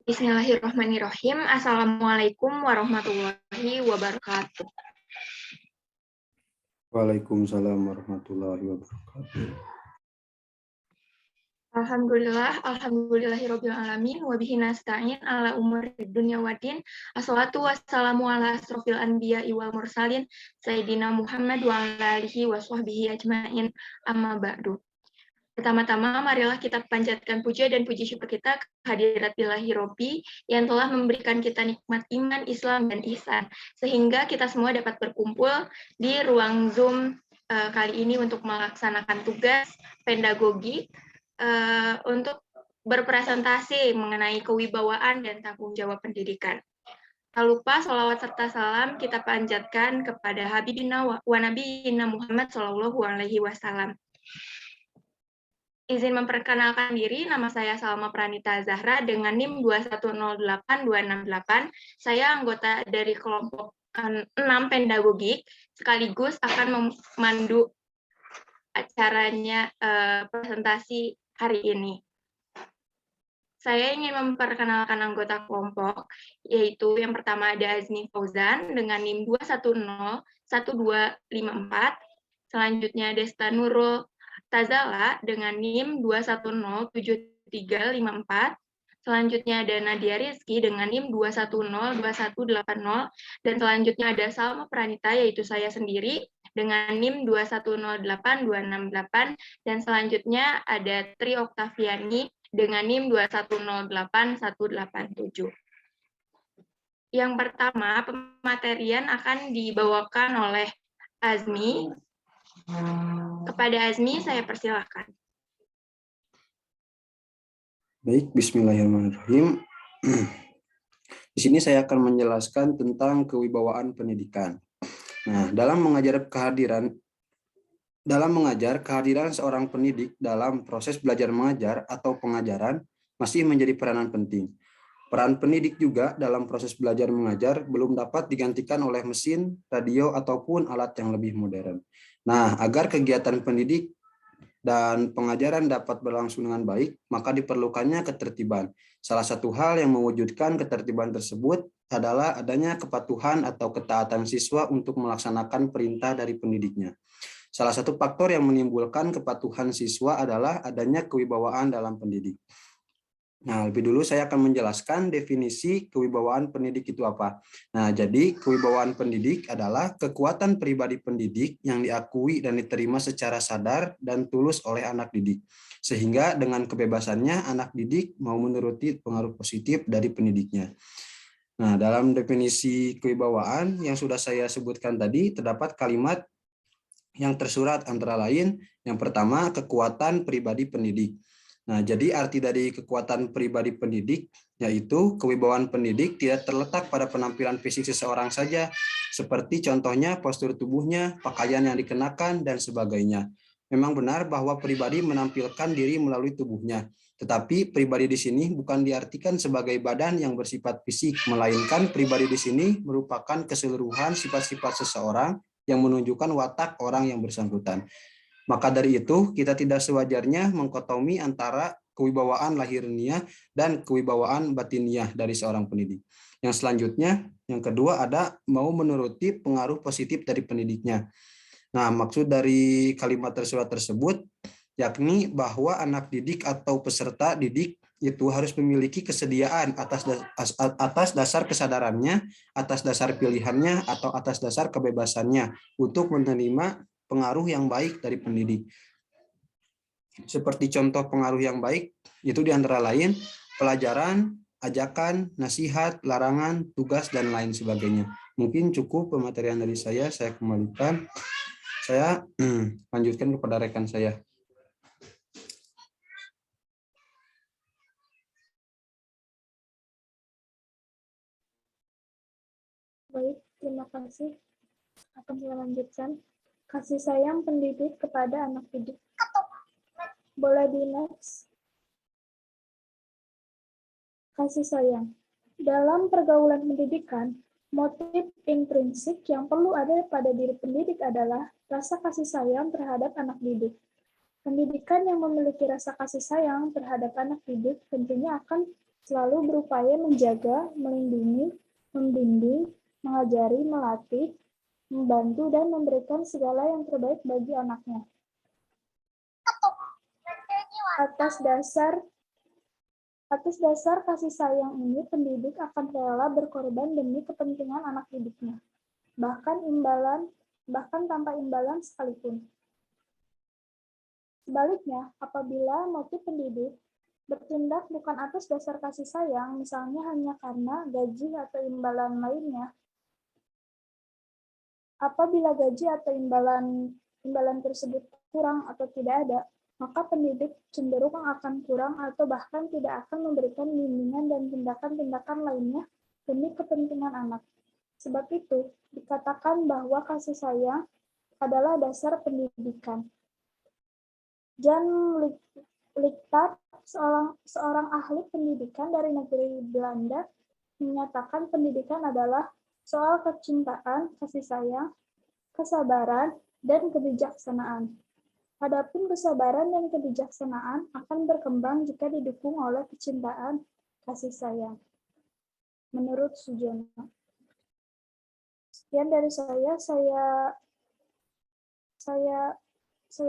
Bismillahirrahmanirrahim. Assalamualaikum warahmatullahi wabarakatuh. Waalaikumsalam warahmatullahi wabarakatuh. Alhamdulillahirabbil alamin wa bihi nasta'in ala umuri dunya waddin. Assalatu wassalamu ala asrofil anbiya'i wal mursalin sayyidina Muhammad wa ala alihi wa sahbihi ajmain. Amma ba'du. Pertama-tama, marilah kita panjatkan puja dan puji syukur kita kehadirat Ilahi Robbi yang telah memberikan kita nikmat iman, Islam, dan ihsan, sehingga kita semua dapat berkumpul di ruang Zoom kali ini untuk melaksanakan tugas pedagogi untuk berpresentasi mengenai kewibawaan dan tanggung jawab pendidikan. Tak lupa sholawat serta salam kita panjatkan kepada Habibina wa Nabiyina Muhammad SAW. Izin memperkenalkan diri, nama saya Salma Pranita Zahra dengan NIM 2108268. Saya anggota dari kelompok 6 pedagogik, sekaligus akan memandu acaranya presentasi hari ini. Saya ingin memperkenalkan anggota kelompok, yaitu yang pertama ada Azmi Fauzan dengan NIM 2101254, selanjutnya Desta Nurul Tazala dengan NIM 2107354, selanjutnya ada Nadia Rizky dengan NIM 2102180, dan selanjutnya ada Salma Pranita, yaitu saya sendiri, dengan NIM 2108268, dan selanjutnya ada Tri Oktaviani dengan NIM 2108187. Yang pertama, pematerian akan dibawakan oleh Azmi. Kepada Azmi, saya persilahkan. Baik, bismillahirrahmanirrahim. Di sini saya akan menjelaskan tentang kewibawaan pendidikan. Nah, dalam mengajar kehadiran seorang pendidik dalam proses belajar mengajar atau pengajaran masih menjadi peranan penting. Peran pendidik juga dalam proses belajar mengajar belum dapat digantikan oleh mesin, radio, ataupun alat yang lebih modern. Nah, agar kegiatan pendidik dan pengajaran dapat berlangsung dengan baik, maka diperlukannya ketertiban. Salah satu hal yang mewujudkan ketertiban tersebut adalah adanya kepatuhan atau ketaatan siswa untuk melaksanakan perintah dari pendidiknya. Salah satu faktor yang menimbulkan kepatuhan siswa adalah adanya kewibawaan dalam pendidik. Nah, lebih dulu saya akan menjelaskan definisi kewibawaan pendidik itu apa. Nah, jadi kewibawaan pendidik adalah kekuatan pribadi pendidik yang diakui dan diterima secara sadar dan tulus oleh anak didik. Sehingga dengan kebebasannya anak didik mau menuruti pengaruh positif dari pendidiknya. Nah, dalam definisi kewibawaan yang sudah saya sebutkan tadi, terdapat kalimat yang tersurat antara lain, yang pertama, kekuatan pribadi pendidik. Nah, jadi arti dari kekuatan pribadi pendidik yaitu kewibawaan pendidik tidak terletak pada penampilan fisik seseorang saja, seperti contohnya postur tubuhnya, pakaian yang dikenakan, dan sebagainya. Memang benar bahwa pribadi menampilkan diri melalui tubuhnya, tetapi pribadi di sini bukan diartikan sebagai badan yang bersifat fisik, melainkan pribadi di sini merupakan keseluruhan sifat-sifat seseorang yang menunjukkan watak orang yang bersangkutan. Maka dari itu, kita tidak sewajarnya mengkotomi antara kewibawaan lahiriah dan kewibawaan batiniah dari seorang pendidik. Yang selanjutnya, yang kedua ada mau menuruti pengaruh positif dari pendidiknya. Nah, maksud dari kalimat tersurat tersebut, yakni bahwa anak didik atau peserta didik itu harus memiliki kesediaan atas dasar kesadarannya, atas dasar pilihannya, atau atas dasar kebebasannya untuk menerima pengaruh yang baik dari pendidik. Seperti contoh pengaruh yang baik, itu diantara lain pelajaran, ajakan, nasihat, larangan, tugas, dan lain sebagainya. Mungkin cukup pematerian dari saya kembalikan. Saya lanjutkan kepada rekan saya. Baik, terima kasih. Akan saya lanjutkan. Kasih sayang pendidik kepada anak didik. Boleh di next. Kasih sayang. Dalam pergaulan pendidikan, motif intrinsik yang perlu ada pada diri pendidik adalah rasa kasih sayang terhadap anak didik. Pendidikan yang memiliki rasa kasih sayang terhadap anak didik tentunya akan selalu berupaya menjaga, melindungi, membimbing, mengajari, melatih, membantu, dan memberikan segala yang terbaik bagi anaknya. Atas dasar kasih sayang ini, pendidik akan rela berkorban demi kepentingan anak didiknya, bahkan tanpa imbalan sekalipun. Sebaliknya, apabila motif pendidik bertindak bukan atas dasar kasih sayang, misalnya hanya karena gaji atau imbalan lainnya, apabila gaji atau imbalan tersebut kurang atau tidak ada, maka pendidik cenderung akan kurang atau bahkan tidak akan memberikan bimbingan dan tindakan-tindakan lainnya demi kepentingan anak. Sebab itu, dikatakan bahwa kasih sayang adalah dasar pendidikan. Jan Lichtart, seorang ahli pendidikan dari negeri Belanda, menyatakan pendidikan adalah soal kecintaan, kasih sayang, kesabaran, dan kebijaksanaan. Adapun kesabaran dan kebijaksanaan akan berkembang jika didukung oleh kecintaan, kasih sayang. Menurut Sujono. Sekian dari saya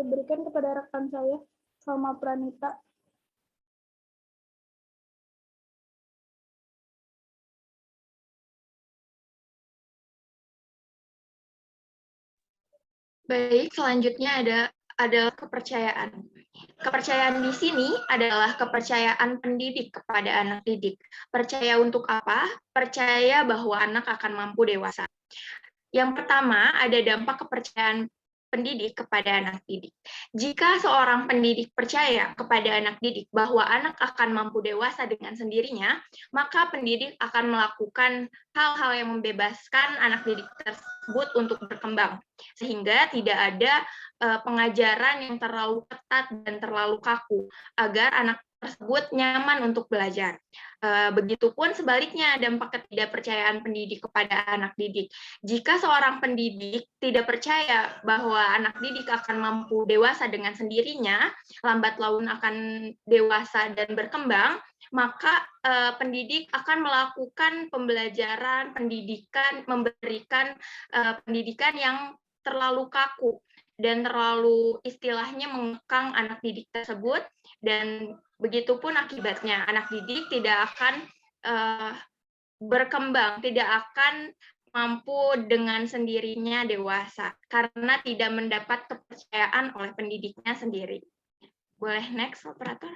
berikan kepada rekan saya, Salma Pranita. Baik, selanjutnya ada kepercayaan. Kepercayaan di sini adalah kepercayaan pendidik kepada anak didik. Percaya untuk apa? Percaya bahwa anak akan mampu dewasa. Yang pertama, ada dampak kepercayaan pendidik kepada anak didik. Jika seorang pendidik percaya kepada anak didik bahwa anak akan mampu dewasa dengan sendirinya, maka pendidik akan melakukan hal-hal yang membebaskan anak didik tersebut untuk berkembang, sehingga tidak ada pengajaran yang terlalu ketat dan terlalu kaku, agar anak tersebut nyaman untuk belajar. Begitupun sebaliknya, dampak ketidakpercayaan pendidik kepada anak didik. Jika seorang pendidik tidak percaya bahwa anak didik akan mampu dewasa dengan sendirinya, lambat laun akan dewasa dan berkembang, maka pendidik akan melakukan pembelajaran, pendidikan, memberikan pendidikan yang terlalu kaku dan terlalu istilahnya mengekang anak didik tersebut, dan begitupun akibatnya anak didik tidak akan berkembang, tidak akan mampu dengan sendirinya dewasa karena tidak mendapat kepercayaan oleh pendidiknya sendiri. Boleh next, operator?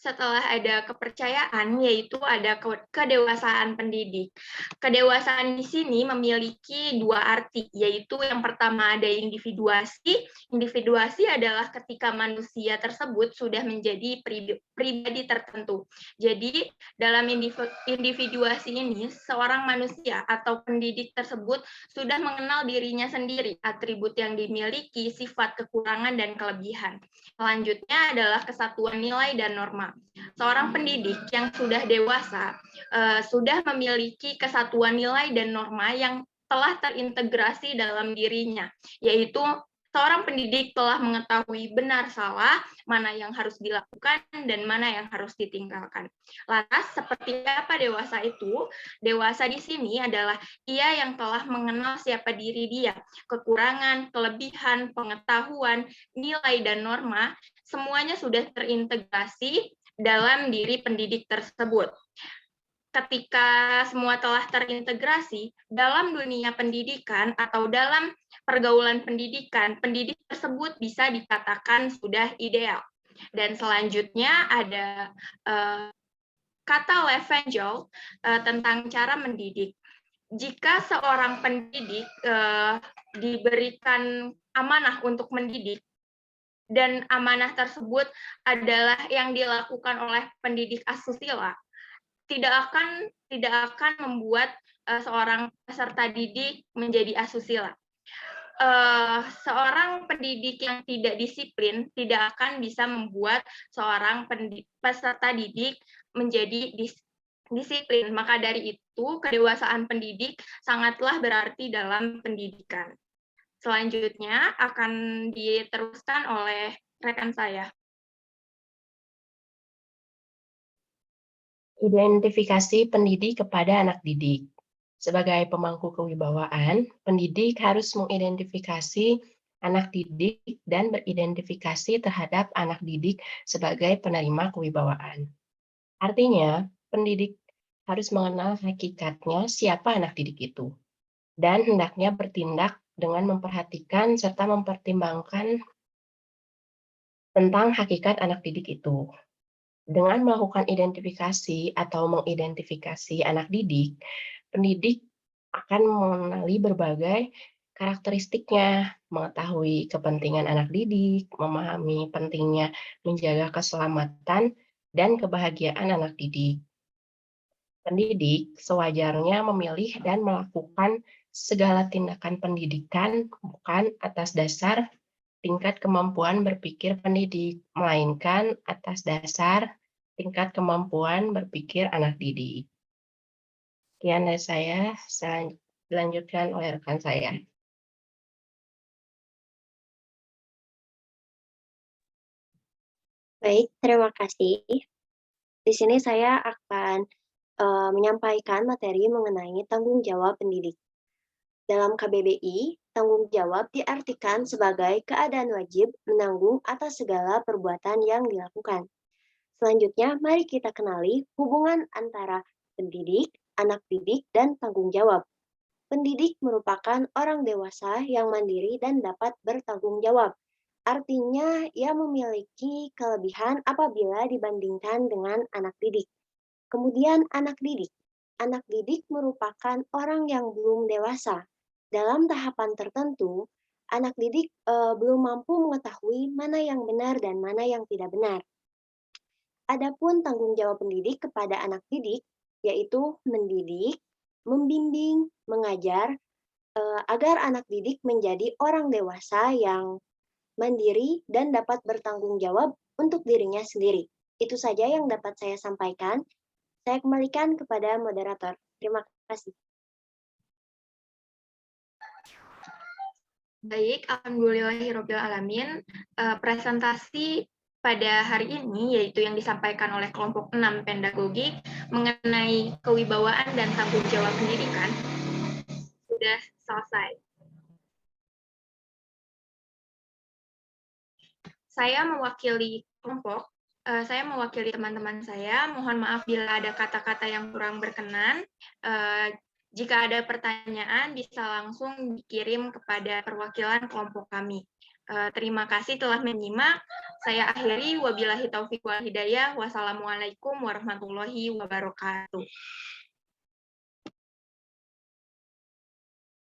Setelah ada kepercayaan, yaitu ada kedewasaan pendidik. Kedewasaan di sini memiliki dua arti, yaitu yang pertama ada individuasi. Individuasi adalah ketika manusia tersebut sudah menjadi pribadi tertentu. Jadi, dalam individuasi ini, seorang manusia atau pendidik tersebut sudah mengenal dirinya sendiri, atribut yang dimiliki, sifat, kekurangan, dan kelebihan. Selanjutnya adalah kesatuan nilai dan norma. Seorang pendidik yang sudah dewasa sudah memiliki kesatuan nilai dan norma yang telah terintegrasi dalam dirinya, yaitu seorang pendidik telah mengetahui benar salah, mana yang harus dilakukan dan mana yang harus ditinggalkan. Lantas, seperti apa dewasa itu? Dewasa di sini adalah ia yang telah mengenal siapa diri dia, kekurangan, kelebihan, pengetahuan, nilai, dan norma, semuanya sudah terintegrasi dalam diri pendidik tersebut. Ketika semua telah terintegrasi dalam dunia pendidikan atau dalam pergaulan pendidikan, pendidik tersebut bisa dikatakan sudah ideal. Dan selanjutnya ada kata Levengoul tentang cara mendidik. Jika seorang pendidik diberikan amanah untuk mendidik, dan amanah tersebut adalah yang dilakukan oleh pendidik asusila, tidak akan membuat seorang peserta didik menjadi asusila. Seorang pendidik yang tidak disiplin tidak akan bisa membuat seorang peserta didik menjadi disiplin. Maka dari itu, kedewasaan pendidik sangatlah berarti dalam pendidikan. Selanjutnya akan diteruskan oleh rekan saya. Identifikasi pendidik kepada anak didik. Sebagai pemangku kewibawaan, pendidik harus mengidentifikasi anak didik dan beridentifikasi terhadap anak didik sebagai penerima kewibawaan. Artinya, pendidik harus mengenal hakikatnya siapa anak didik itu, dan hendaknya bertindak dengan memperhatikan serta mempertimbangkan tentang hakikat anak didik itu. Dengan melakukan identifikasi atau mengidentifikasi anak didik, pendidik akan mengenali berbagai karakteristiknya, mengetahui kepentingan anak didik, memahami pentingnya menjaga keselamatan dan kebahagiaan anak didik. Pendidik sewajarnya memilih dan melakukan segala tindakan pendidikan bukan atas dasar tingkat kemampuan berpikir pendidik, melainkan atas dasar tingkat kemampuan berpikir anak didik. Sekian dari saya dilanjutkan oleh rekan saya. Baik, terima kasih. Di sini saya akan menyampaikan materi mengenai tanggung jawab pendidik. Dalam KBBI, tanggung jawab diartikan sebagai keadaan wajib menanggung atas segala perbuatan yang dilakukan. Selanjutnya, mari kita kenali hubungan antara pendidik, anak didik, dan tanggung jawab. Pendidik merupakan orang dewasa yang mandiri dan dapat bertanggung jawab. Artinya, ia memiliki kelebihan apabila dibandingkan dengan anak didik. Kemudian anak didik. Anak didik merupakan orang yang belum dewasa. Dalam tahapan tertentu, anak didik belum mampu mengetahui mana yang benar dan mana yang tidak benar. Adapun tanggung jawab pendidik kepada anak didik, yaitu mendidik, membimbing, mengajar, agar anak didik menjadi orang dewasa yang mandiri dan dapat bertanggung jawab untuk dirinya sendiri. Itu saja yang dapat saya sampaikan. Saya kembalikan kepada moderator. Terima kasih. Baik, alhamdulillahirrabbilalamin. Presentasi pada hari ini, yaitu yang disampaikan oleh kelompok 6 pedagogik mengenai kewibawaan dan tanggung jawab pendidikan, sudah selesai. Saya mewakili kelompok, saya mewakili teman-teman saya. Mohon maaf bila ada kata-kata yang kurang berkenan. Jika ada pertanyaan, bisa langsung dikirim kepada perwakilan kelompok kami. Terima kasih telah menyimak. Saya akhiri. Wabillahi taufiq wal hidayah. Wassalamualaikum warahmatullahi wabarakatuh.